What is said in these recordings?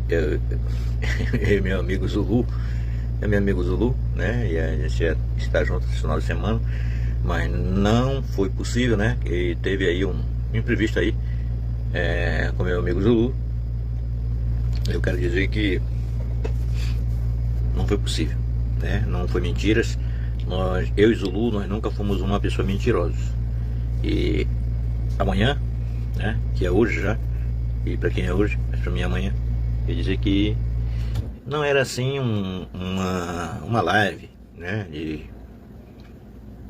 eu, e meu amigo Zulu, né? E a gente ia estar junto esse final de semana, mas não foi possível, né? E teve aí um imprevisto aí com meu amigo Zulu. Eu quero dizer que não foi possível, né? Não foi mentiras. Eu e Zulu, nós nunca fomos uma pessoa mentirosa. E amanhã, né? Que é hoje já. E para quem é hoje, mas para mim amanhã, quer dizer que não era assim uma live, né? De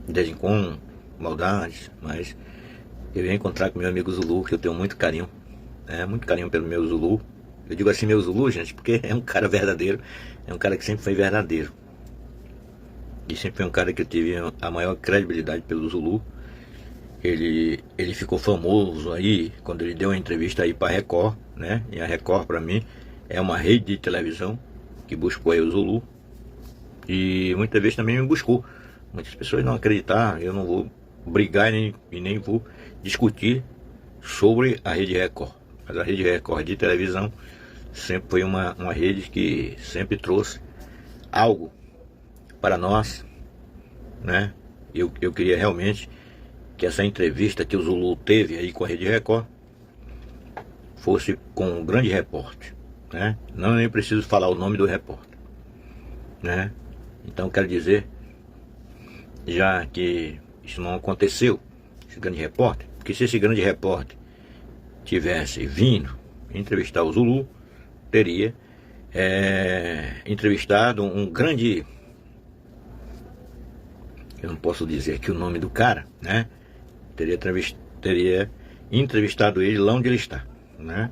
desencontro, maldades, mas eu ia encontrar com meu amigo Zulu, que eu tenho muito carinho, muito carinho pelo meu Zulu. Eu digo assim meu Zulu, gente, porque é um cara verdadeiro, é um cara que sempre foi verdadeiro. E sempre foi um cara que eu tive a maior credibilidade pelo Zulu. Ele ficou famoso aí quando ele deu uma entrevista aí para a Record, né? E a Record para mim é uma rede de televisão que buscou aí o Zulu. E muitas vezes também me buscou. Muitas pessoas não acreditaram, eu não vou brigar e nem vou discutir sobre a Rede Record. Mas a Rede Record de televisão sempre foi uma rede que sempre trouxe algo para nós, né? Eu queria realmente que essa entrevista que o Zulu teve aí com a Rede Record fosse com um grande repórter, né? Não nem preciso falar o nome do repórter, né? Então quero dizer, já que isso não aconteceu, esse grande repórter, porque se esse grande repórter tivesse vindo entrevistar o Zulu, teria entrevistado um grande, eu não posso dizer aqui o nome do cara, né? Teria entrevistado ele lá onde ele está, né?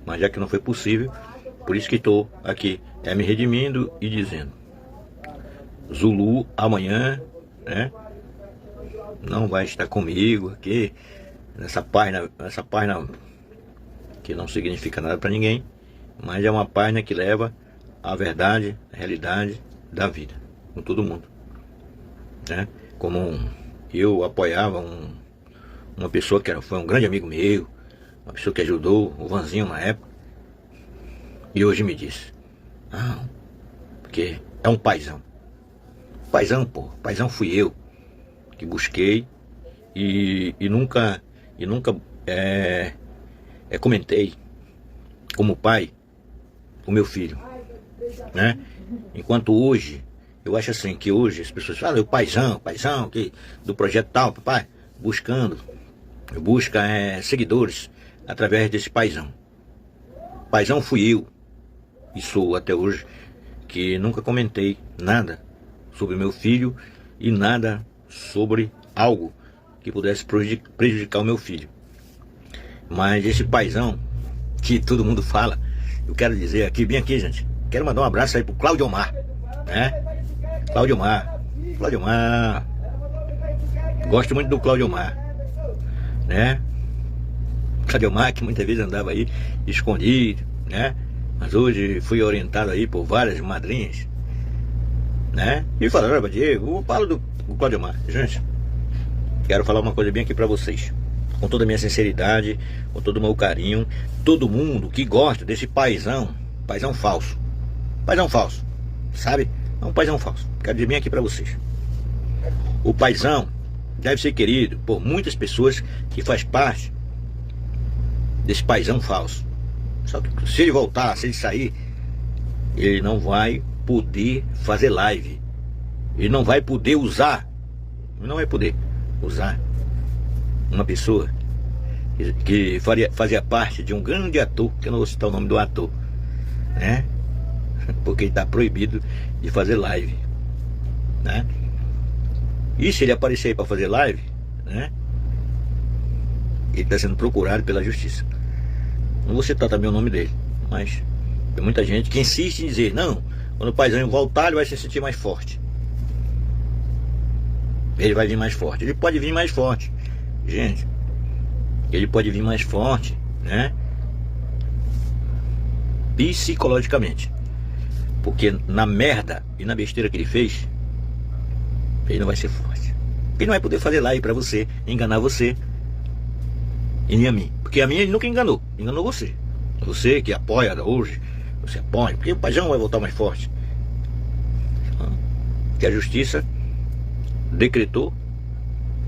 Mas já que não foi possível, por isso que estou aqui me redimindo e dizendo: Zulu amanhã, né, não vai estar comigo aqui nessa página que não significa nada para ninguém, mas é uma página que leva a verdade, a realidade da vida com todo mundo, né? Como eu apoiava uma pessoa que foi um grande amigo meu, uma pessoa que ajudou o Vanzinho na época, e hoje me diz: não, porque é um paizão. Paizão, pô, paizão fui eu que busquei e nunca comentei como pai o meu filho, né? Enquanto hoje eu acho assim que hoje as pessoas falam: o paizão que do projeto tal, papai, busca seguidores através desse paizão. Paizão fui eu e sou até hoje, que nunca comentei nada sobre meu filho e nada sobre algo que pudesse prejudicar o meu filho. Mas esse paizão que todo mundo fala, eu quero dizer aqui, bem aqui, gente, quero mandar um abraço aí pro Cláudio Omar, né? Cláudio Omar, gosto muito do Cláudio Omar, né? Cláudio Omar que muitas vezes andava aí escondido, né? Mas hoje fui orientado aí por várias madrinhas, né? E falaram: Diego, eu falo do Cláudio Omar. Gente, quero falar uma coisa bem aqui pra vocês, com toda a minha sinceridade, com todo o meu carinho. Todo mundo que gosta desse paizão falso, sabe? É um paizão falso. Quero dizer bem aqui pra vocês: o paizão deve ser querido por muitas pessoas que faz parte desse paizão falso. Só que se ele voltar, se ele sair, ele não vai poder fazer live. Ele não vai poder usar. Uma pessoa que fazia parte de um grande ator, que eu não vou citar o nome do ator, né? Porque ele está proibido de fazer live, né? E se ele aparecer aí para fazer live, né, ele está sendo procurado pela justiça. Não vou citar também o nome dele, mas tem muita gente que insiste em dizer: não, quando o paizão voltar, ele vai se sentir mais forte. Ele vai vir mais forte. Ele pode vir mais forte, gente. Ele pode vir mais forte, né? Psicologicamente. Porque na merda e na besteira que ele fez, ele não vai ser forte. Ele não vai poder fazer live pra você, enganar você e nem a mim. Porque a mim ele nunca enganou. Enganou você. Você que apoia hoje você apoia, porque o Paizão vai voltar mais forte. Que a justiça decretou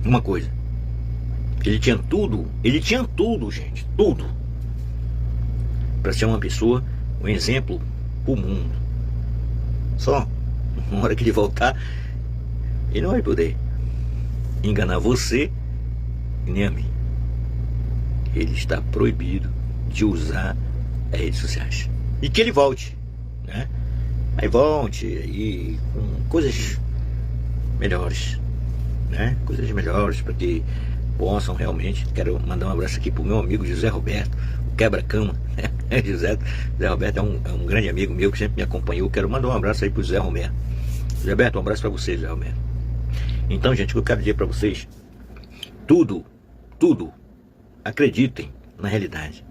uma coisa. Ele tinha tudo, gente, tudo, para ser uma pessoa, um exemplo pro mundo. Só, na hora que ele voltar, ele não vai poder enganar você e nem a mim. Ele está proibido de usar as redes sociais. E que ele volte, né? Aí volte aí com coisas melhores, né? Coisas melhores para que possam realmente. Quero mandar um abraço aqui pro meu amigo José Roberto, o quebra-cama. José Roberto é um grande amigo meu que sempre me acompanhou. Quero mandar um abraço aí pro José Roberto. José Roberto, um abraço para vocês, José Roberto. Então, gente, o que eu quero dizer para vocês, tudo, acreditem na realidade.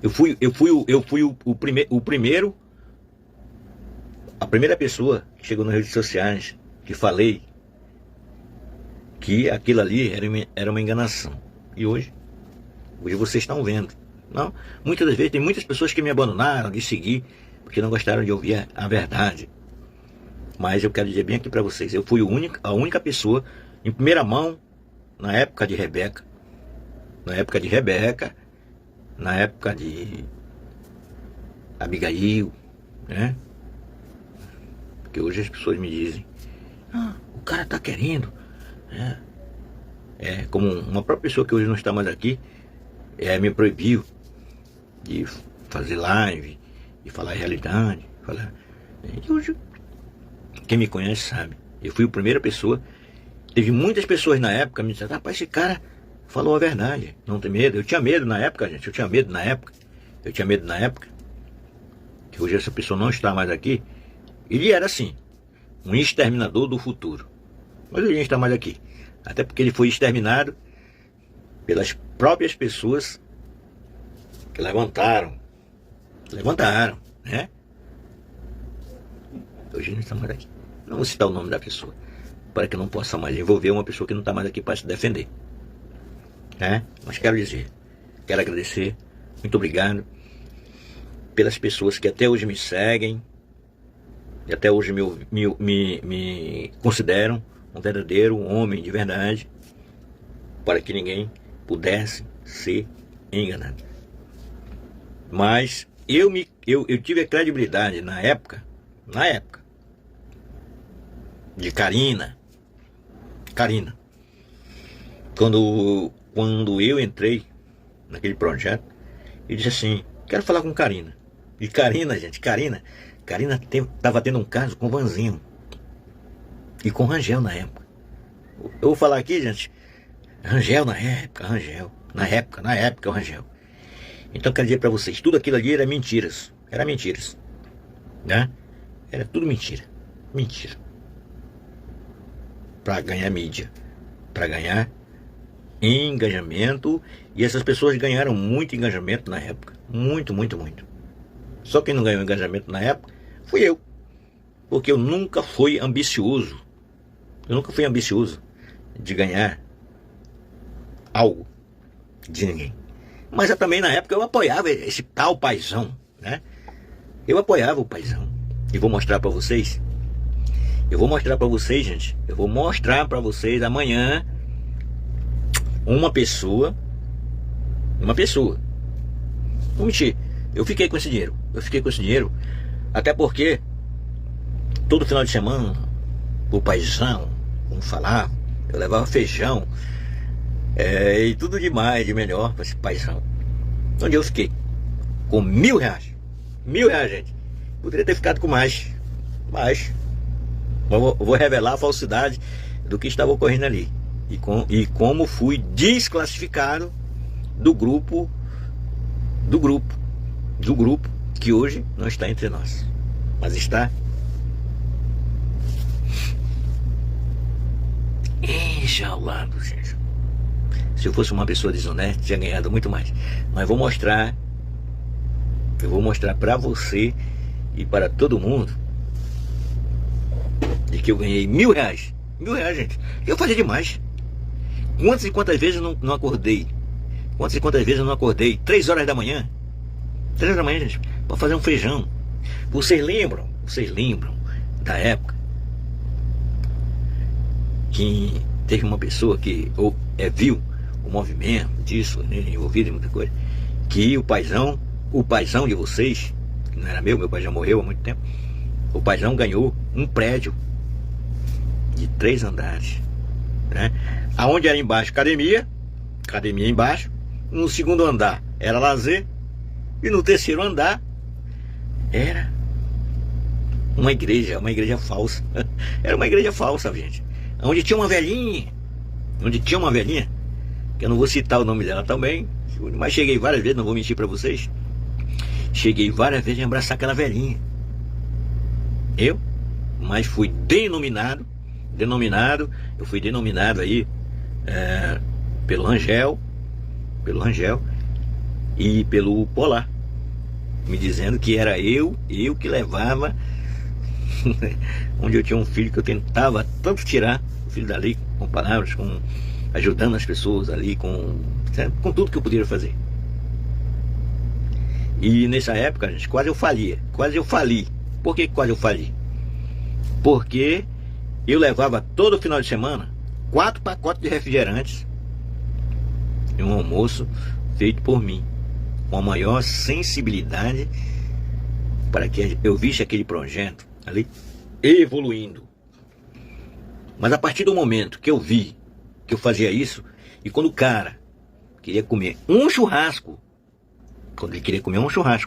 Eu fui o primeiro, a primeira pessoa que chegou nas redes sociais, que falei que aquilo ali era uma enganação. E hoje vocês estão vendo. Não? Muitas das vezes tem muitas pessoas que me abandonaram de seguir, porque não gostaram de ouvir a verdade. Mas eu quero dizer bem aqui para vocês, eu fui a única pessoa, em primeira mão, na época de Rebeca, na época de Abigail, né? Porque hoje as pessoas me dizem, o cara tá querendo, né? Como uma própria pessoa que hoje não está mais aqui, me proibiu de fazer live, de falar a realidade, e hoje, quem me conhece sabe, eu fui a primeira pessoa. Teve muitas pessoas na época me disseram, rapaz, esse cara falou a verdade, não tem medo. Eu tinha medo na época, gente, eu tinha medo na época, que hoje essa pessoa não está mais aqui. Ele era assim, um exterminador do futuro, mas ele não está mais aqui, até porque ele foi exterminado pelas próprias pessoas que levantaram, né? Hoje ele não está mais aqui. Não vou citar o nome da pessoa, para que não possa mais envolver uma pessoa que não está mais aqui para se defender, né? Mas quero agradecer, muito obrigado pelas pessoas que até hoje me seguem, e até hoje me consideram um verdadeiro homem de verdade, para que ninguém pudesse ser enganado. Mas eu tive a credibilidade na época de Karina, quando eu entrei naquele projeto, eu disse assim, quero falar com Karina. E Karina, gente, Karina estava tendo um caso com o Vanzinho e com o Rangel na época. Eu vou falar aqui, gente, Rangel, o Rangel. Então quero dizer para vocês, tudo aquilo ali era mentiras, né? Era tudo mentira. Para ganhar mídia, para ganhar engajamento, e essas pessoas ganharam muito engajamento na época, muito. Só quem não ganhou engajamento na época fui eu, porque eu nunca fui ambicioso de ganhar algo de ninguém. Mas também na época eu apoiava esse tal Paizão, né? Eu apoiava o Paizão. E vou mostrar para vocês. Gente. Eu vou mostrar para vocês amanhã uma pessoa. Não mentir. Eu fiquei com esse dinheiro. Até porque todo final de semana o Paizão, vamos falar, eu levava feijão. E tudo de melhor para esse Paizão. Onde eu fiquei com R$1.000. R$1.000, gente. Poderia ter ficado com mais. Mas eu vou revelar a falsidade do que estava ocorrendo ali. E como fui desclassificado do grupo que hoje não está entre nós, mas está enjaulado, gente. Se eu fosse uma pessoa desonesta, tinha ganhado muito mais. Mas eu vou mostrar para você e para todo mundo de que eu ganhei R$1.000. R$1.000, gente. Eu fazia demais. Quantas e quantas vezes eu não acordei? 3 horas da manhã, gente, para fazer um feijão. Vocês lembram da época que teve uma pessoa que viu o movimento disso, né, envolvido em muita coisa, que o paizão de vocês, que não era meu pai já morreu há muito tempo, o paizão ganhou um prédio de 3 andares, né? Aonde era embaixo academia embaixo, no segundo andar era lazer, e no terceiro andar era uma igreja falsa. Era uma igreja falsa, gente. Onde tinha uma velhinha, que eu não vou citar o nome dela também, mas cheguei várias vezes, não vou mentir pra vocês. Cheguei várias vezes a abraçar aquela velhinha. Mas fui denominado aí pelo Rangel e pelo Polar, me dizendo que era eu que levava onde eu tinha um filho que eu tentava tanto tirar o filho dali, com palavras, ajudando as pessoas ali, com tudo que eu podia fazer. E nessa época, gente, quase eu fali. Por que quase eu fali? Porque eu levava todo final de semana 4 pacotes de refrigerantes e um almoço feito por mim, com a maior sensibilidade, para que eu visse aquele projeto ali evoluindo. Mas a partir do momento que eu vi que eu fazia isso, e quando o cara queria comer um churrasco,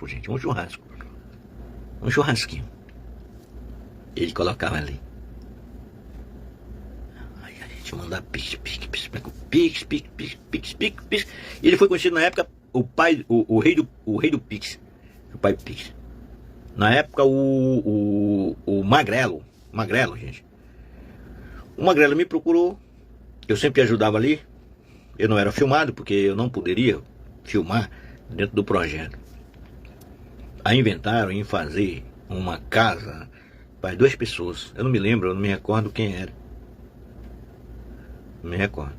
gente, um churrasquinho, ele colocava ali, aí a gente mandava pix, e ele foi conhecido na época o rei do pix, o pai do pix. Na época o Magrelo, gente. O Magrelo me procurou, eu sempre ajudava ali. Eu não era filmado, porque eu não poderia filmar dentro do projeto. Aí inventaram em fazer uma casa para 2 pessoas. Eu não me lembro, eu não me recordo quem era. Não me recordo.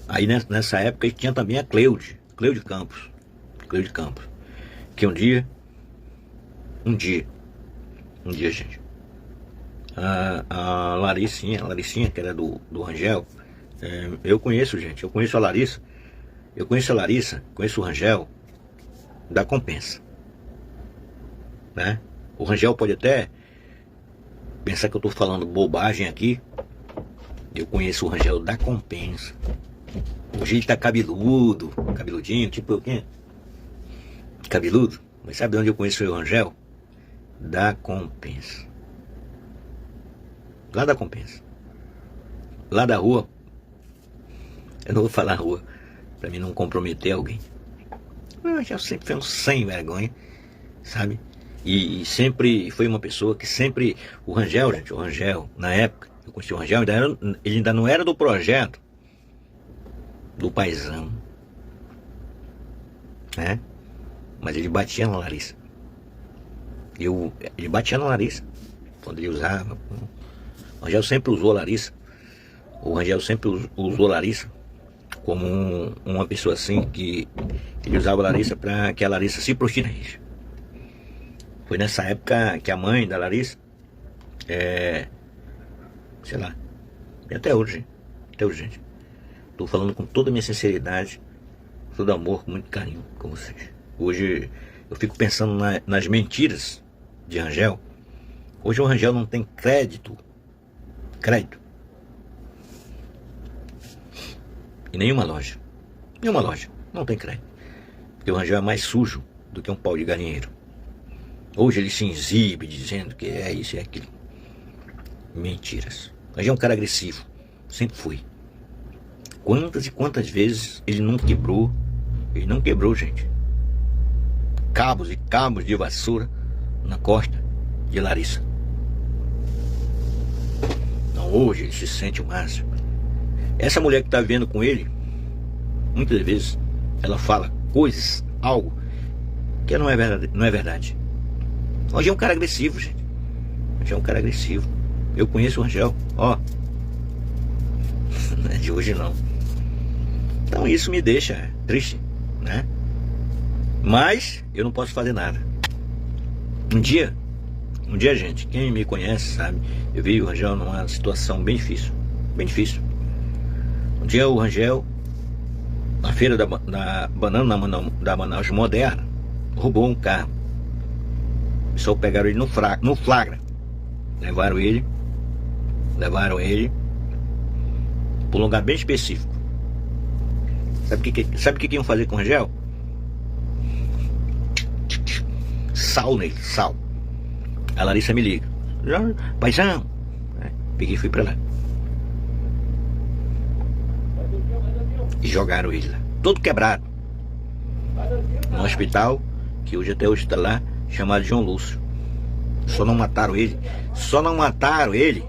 Aí nessa época tinha também a Cleude Campos. Que um dia, gente, a Laricinha, que era do Rangel, eu conheço a Larissa, conheço o Rangel da Compensa, né? O Rangel pode até pensar que eu estou falando bobagem aqui. Eu conheço o Rangel da Compensa. Hoje ele tá cabeludinho, tipo o quê? Cabeludo. Mas sabe de onde eu conheço o Rangel? Da Compensa. Lá da Compensa. Lá da rua. Eu não vou falar rua, pra mim não comprometer alguém. Eu já sempre fui um sem vergonha, sabe? E sempre foi uma pessoa que sempre... O Rangel, na época, eu conheci o Rangel, ele ainda não era do projeto do paizão, né? Mas ele batia na Larissa. Ele batia na Larissa quando ele usava. O Rangel sempre usou a Larissa. O Rangel sempre usou a Larissa como uma pessoa assim, que ele usava a Larissa para que a Larissa se prostituísse. Foi nessa época que a mãe da Larissa, sei lá, e até hoje, gente, estou falando com toda a minha sinceridade, todo amor, com muito carinho com vocês. Hoje eu fico pensando nas mentiras de Rangel. Hoje o Rangel não tem crédito em nenhuma loja, não tem crédito, porque o Rangel é mais sujo do que um pau de galinheiro. Hoje ele se exibe dizendo que é isso e é aquilo. Mentiras. O Rangel é um cara agressivo, sempre foi. Quantas e quantas vezes ele não quebrou, gente, cabos e cabos de vassoura na costa de Larissa. Então hoje ele se sente o máximo. Essa mulher que está vivendo com ele, muitas vezes ela fala coisas, algo que não é verdade. Hoje é um cara agressivo, gente. Hoje é um cara agressivo. Eu conheço o Rangel, ó. Não é de hoje não. Então isso me deixa triste, né? Mas eu não posso fazer nada. Um dia, gente, quem me conhece sabe, eu vi o Rangel numa situação bem difícil. Bem difícil. Um dia o Rangel, na feira da banana da Manaus Moderna, roubou um carro. O pessoal pegaram ele no flagra. Levaram ele para um lugar bem específico. Sabe o que iam fazer com o Rangel? Sal nele, sal. A Larissa me liga: paizão. Peguei e fui pra lá. E jogaram ele lá, todo quebrado, num hospital que até hoje está lá, chamado João Lúcio. Só não mataram ele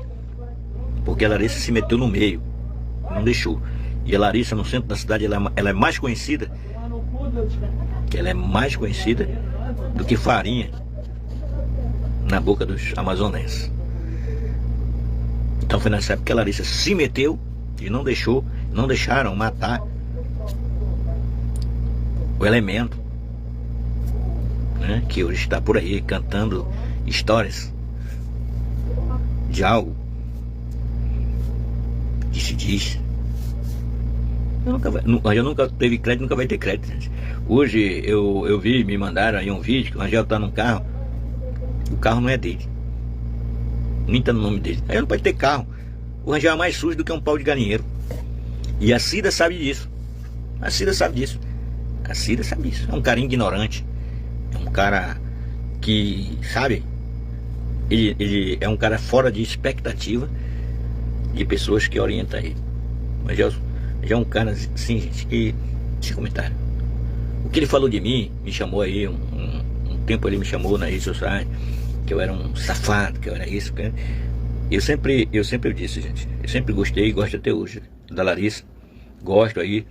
porque a Larissa se meteu no meio, não deixou. E a Larissa, no centro da cidade, ela é mais conhecida, do que farinha na boca dos amazonenses. Então foi nessa época que a Larissa se meteu e não deixaram matar o elemento, né, que hoje está por aí cantando histórias de algo que se diz. Eu nunca teve crédito, nunca vai ter crédito, gente. Hoje eu vi, me mandaram aí um vídeo que o Rangel tá num carro. O carro não é dele, nem tá no nome dele. Aí não pode ter carro. O Rangel é mais sujo do que um pau de galinheiro. E a Cida sabe disso. A Cida sabe disso. É um cara ignorante. É um cara que, sabe, ele é um cara fora de expectativa de pessoas que orientam ele. Mas já é um cara assim, gente, que, sem comentário. O que ele falou de mim, me chamou aí, um tempo ele me chamou na rede social, que eu era um safado, que eu era isso, que eu sempre disse, gente, eu sempre gostei e gosto até hoje da Larissa. Gosto aí.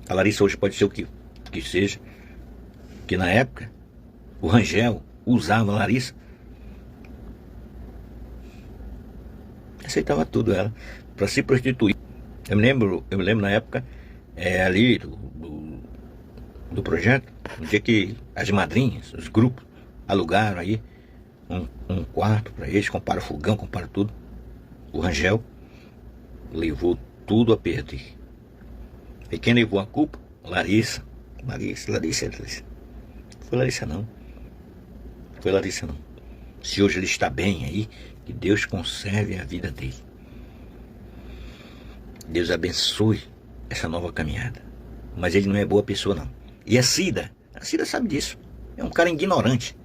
A Larissa hoje pode ser o que seja, que na época o Rangel usava a Larissa, aceitava tudo ela para se prostituir. Eu me lembro na época ali do projeto, no dia que as madrinhas, os grupos alugaram aí um quarto para eles, compraram fogão, compraram tudo. O Rangel levou tudo a perder. E quem levou a culpa? Larissa. Foi Larissa não. Se hoje ele está bem aí, que Deus conserve a vida dele. Deus abençoe essa nova caminhada. Mas ele não é boa pessoa não. E a Cida sabe disso. É um cara ignorante,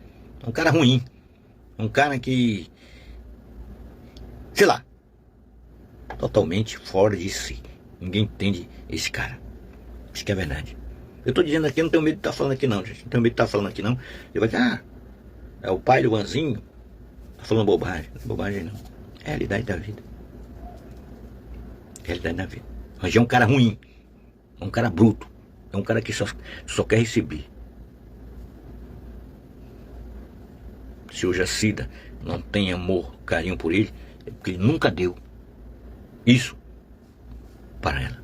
é um cara ruim, um cara que, sei lá, totalmente fora de si. Ninguém entende esse cara. Isso que é verdade. Eu tô dizendo aqui, eu não tenho medo de estar falando aqui não, gente. Não tenho medo de estar falando aqui não. Ele vai dizer, é o pai do Anzinho. Tá falando bobagem. Bobagem não. É a realidade da vida. Mas é um cara ruim. É um cara bruto. É um cara que só quer receber. Se hoje a Cida não tem amor, carinho por ele, é porque ele nunca deu isso para ela.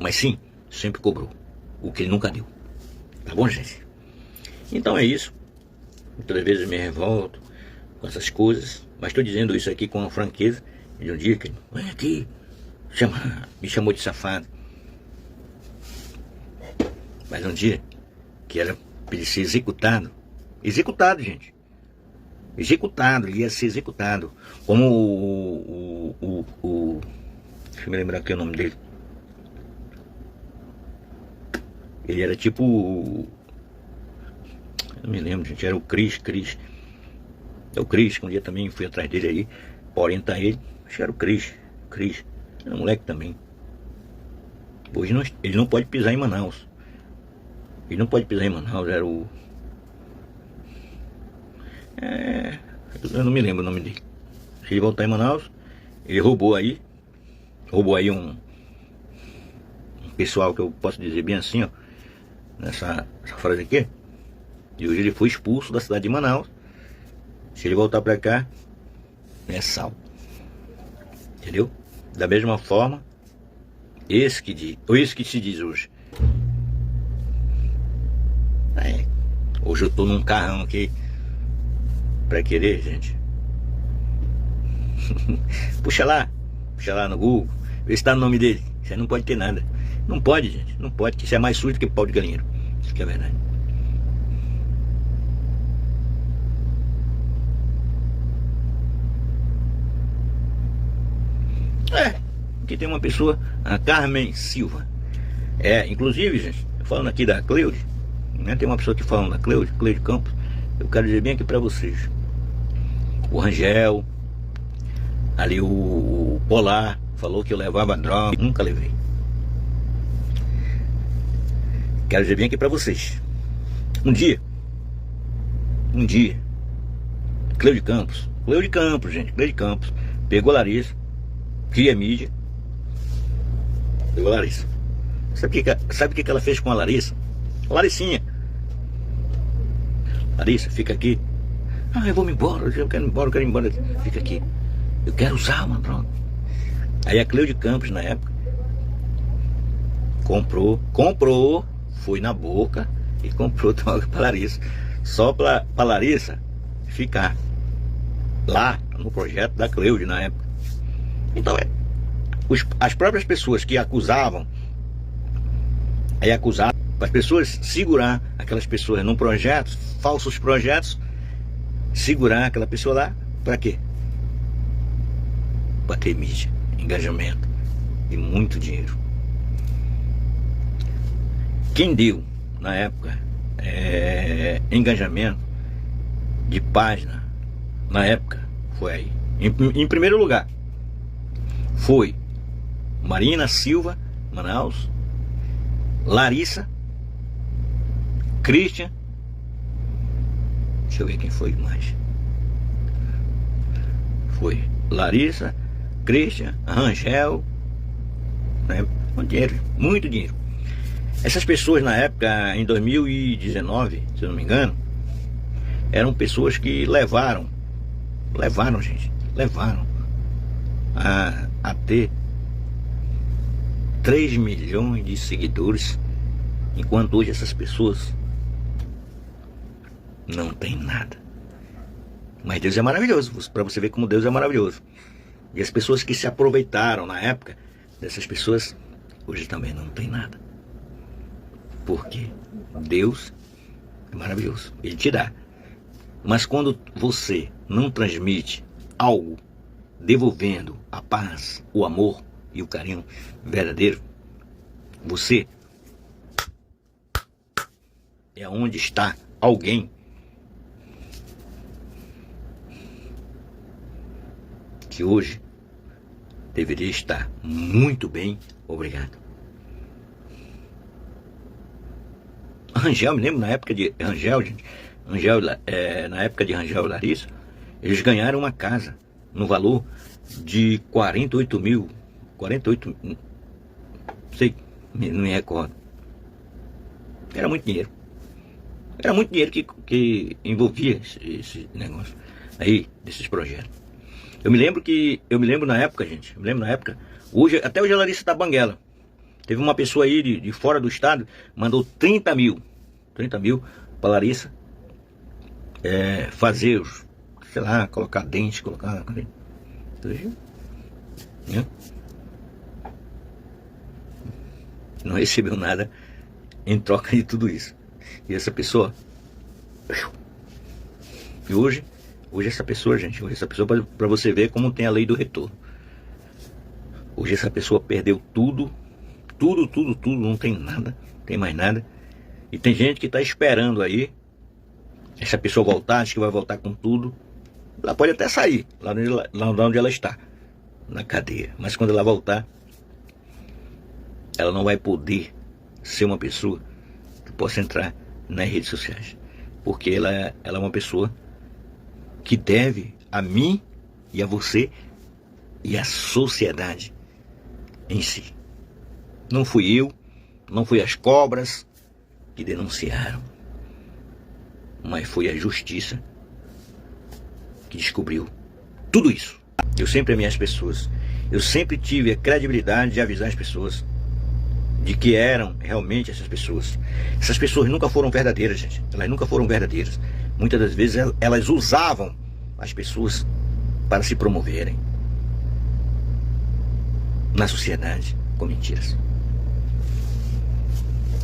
Mas sim, sempre cobrou o que ele nunca deu. Tá bom, gente? Então é isso. Muitas vezes me revolto com essas coisas, mas estou dizendo isso aqui com uma franqueza. De um dia que ele vem aqui, me chamou de safado. Mas um dia que era para ele ser executado, gente. Ele ia ser executado. Como deixa eu me lembrar aqui o nome dele. Ele era tipo, eu não me lembro, gente, era o Cris. É o Cris, que um dia também fui atrás dele aí, para orientar ele. Acho que era o Cris, era um moleque também. Hoje ele não pode pisar em Manaus. Era o... eu não me lembro o nome dele. Se ele voltar em Manaus, ele roubou aí um pessoal que eu posso dizer bem assim, ó, nessa frase aqui. E hoje ele foi expulso da cidade de Manaus. Se ele voltar pra cá, é sal. Entendeu? Da mesma forma, esse que se diz hoje. Hoje eu tô num carrão aqui, pra querer, gente. Puxa lá no Google, vê se tá no nome dele. Você não pode ter nada. Não pode, gente, não pode, que isso é mais sujo que pau de galinheiro. Isso que é verdade. Aqui tem uma pessoa, a Carmen Silva. Inclusive, gente, falando aqui da Cleude, né, tem uma pessoa que falando da Cleude Campos. Eu quero dizer bem aqui pra vocês. O Rangel, ali o Polar, falou que eu levava droga. Nunca levei. Quero dizer bem aqui pra vocês. Um dia, Cleude Campos, gente, Cleude Campos pegou a Larissa, que é mídia, pegou a Larissa. Sabe o que ela fez com a Larissa? A Laricinha. Larissa, fica aqui. Eu vou me embora, eu quero ir embora. Fica aqui. Eu quero usar uma droga. Aí a Cleude Campos, na época, comprou, foi na boca e comprou droga pra Larissa. Só pra Larissa ficar lá no projeto da Cleude, na época. Então, as próprias pessoas que acusavam, as pessoas segurar aquelas pessoas num projeto, falsos projetos, segurar aquela pessoa lá, pra quê? Pra ter mídia, engajamento e muito dinheiro. Quem deu, na época, engajamento de página, na época, foi aí. Em primeiro lugar, foi Marina Silva, Manaus, Larissa, Christian, deixa eu ver quem foi mais. Foi Larissa, Christian, Rangel, né? Muito dinheiro. Essas pessoas na época, em 2019, se eu não me engano, eram pessoas que levaram a ter 3 milhões de seguidores, enquanto hoje essas pessoas não tem nada. Mas Deus é maravilhoso, para você ver como Deus é maravilhoso. E as pessoas que se aproveitaram na época dessas pessoas, hoje também não tem nada. Porque Deus é maravilhoso, Ele te dá. Mas quando você não transmite algo devolvendo a paz, o amor e o carinho verdadeiro, você é onde está alguém que hoje deveria estar muito bem, obrigado. Rangel, me lembro na época de Rangel, gente, na época de Rangel e Larissa, eles ganharam uma casa no valor de 48 mil, não sei, não me recordo. Era muito dinheiro. Era muito dinheiro que envolvia esse negócio aí, desses projetos. Eu me lembro na época, gente, até hoje a Larissa tá banguela. Teve uma pessoa aí de fora do estado, mandou 30 mil pra Larissa fazer os, sei lá, colocar dente, né? Não recebeu nada em troca de tudo isso. E essa pessoa, e hoje essa pessoa, gente, para você ver como tem a lei do retorno. Hoje essa pessoa perdeu tudo, não tem nada, não tem mais nada. E tem gente que está esperando aí essa pessoa voltar, acho que vai voltar com tudo. Ela pode até sair lá onde ela está, na cadeia. Mas quando ela voltar, ela não vai poder ser uma pessoa que possa entrar nas redes sociais. Porque ela é uma pessoa que deve a mim e a você e à sociedade em si. Não fui eu, não fui as cobras que denunciaram, mas foi a justiça que descobriu tudo isso. Eu sempre amei as pessoas. Eu sempre tive a credibilidade de avisar as pessoas de que eram realmente essas pessoas. Essas pessoas nunca foram verdadeiras, gente. Elas nunca foram verdadeiras. muitas das vezes elas usavam as pessoas para se promoverem na sociedade com mentiras.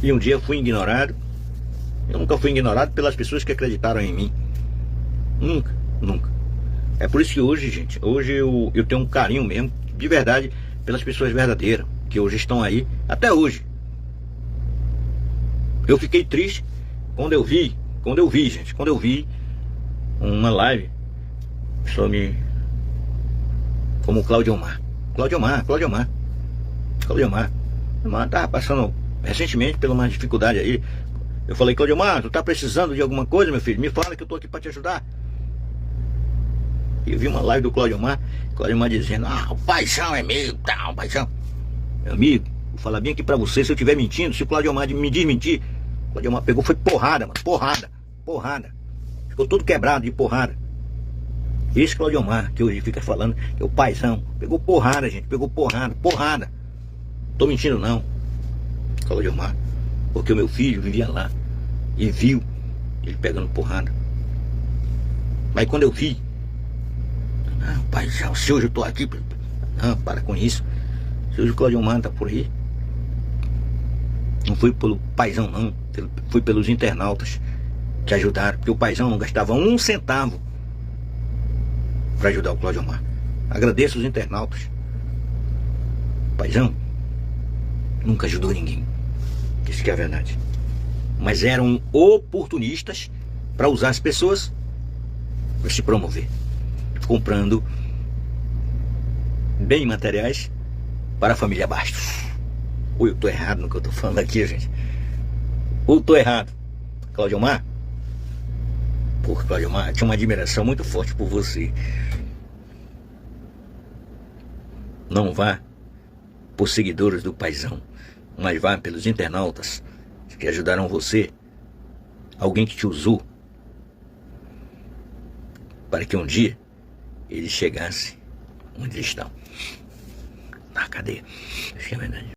E um dia eu fui ignorado. Eu nunca fui ignorado pelas pessoas que acreditaram em mim. Nunca, nunca. É por isso que hoje, gente, hoje eu tenho um carinho mesmo, de verdade, pelas pessoas verdadeiras, que hoje estão aí, até hoje. Eu fiquei triste quando eu vi, gente, quando eu vi uma live sobre como o Cláudio Omar. Cláudio Omar tava passando recentemente por uma dificuldade aí. Eu falei, Cláudio Omar, tu tá precisando de alguma coisa, meu filho? Me fala que eu tô aqui para te ajudar. E eu vi uma live do Cláudio Omar dizendo, o paizão é meu, o paizão. Meu amigo, vou falar bem aqui pra você, se eu estiver mentindo, se o Cláudio Omar me desmentir, o Cláudio Omar pegou, foi porrada, mano, porrada. Ficou todo quebrado de porrada. Esse Cláudio Omar, que hoje fica falando que é o paizão, pegou porrada, gente, porrada. Tô mentindo não, Cláudio Omar, porque o meu filho vivia lá e viu ele pegando porrada. Mas quando eu vi, paizão, se hoje eu tô aqui, não, para com isso. Se hoje o Cláudio Omar tá por aí, não foi pelo paizão não, foi pelos internautas que ajudaram, porque o paizão não gastava um centavo para ajudar o Cláudio Omar. Agradeço os internautas. O paizão nunca ajudou ninguém, isso que é a verdade. Mas eram oportunistas para usar as pessoas para se promover, comprando bem materiais para a família Bastos. Ou eu tô errado no que eu tô falando aqui, gente? Ou tô errado? Cláudio Omar? Por Cláudio Omar, tinha uma admiração muito forte por você. Não vá por seguidores do paizão, mas vá pelos internautas que ajudaram você, alguém que te usou, para que um dia ele chegasse onde eles estão, na cadeia. Acho que é verdade.